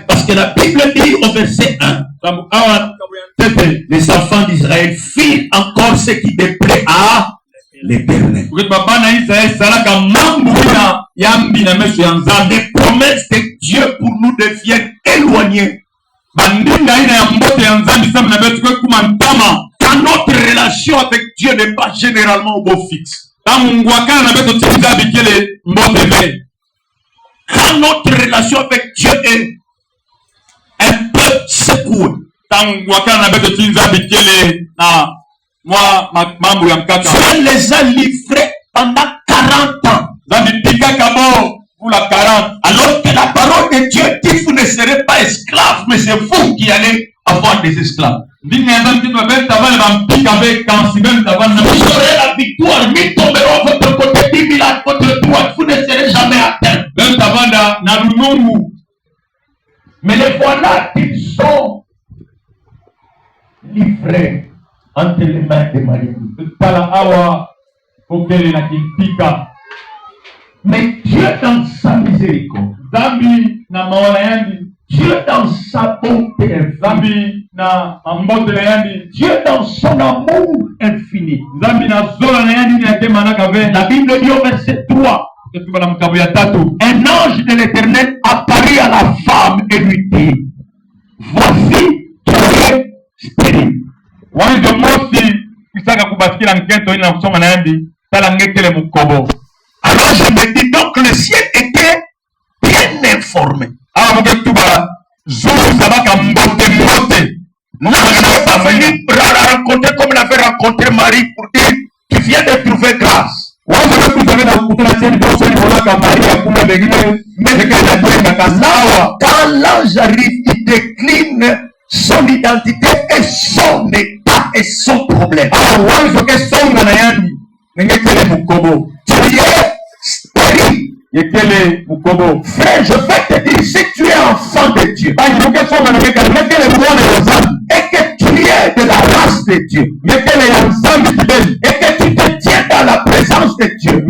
Parce que la Bible dit au verset 1, les enfants d'Israël firent encore ce qui déplaît à l'Éternel. Les promesses de Dieu pour nous deviennent éloignées. Quand notre relation avec Dieu n'est pas généralement au beau fixe. Quand notre relation avec Dieu est un peu secouée. Tu les as livrés pendant 40 ans. Alors que la parole de Dieu dit vous ne serez pas esclaves, mais c'est vous qui allez avoir des esclaves. Vous aurez la victoire, 1000 tomberont à votre côté, 10 000 à votre droite, vous ne serez jamais atteints. Mais les voilà qu'ils sont livrés entre les mains de Marie. Mais Dieu dans sa miséricorde, Dieu dans sa bonté infinie, Dieu dans son amour infini. La Bible dit au verset 3, un ange de l'Éternel apparut à la femme et lui dit, voici, tu es stérile. Alors je me dis donc le ciel était bien informé. Là, je ne vais pas venir rencontrer comme il avait rencontré Marie pour dire tu viens de trouver grâce. Mais quand l'ange arrive, il décline son identité et son état et son problème. Tu es stérile. Frère, je vais te dire, si tu es enfant de Dieu et que tu es de la race de Dieu et que tu te tiens dans la présence de Dieu,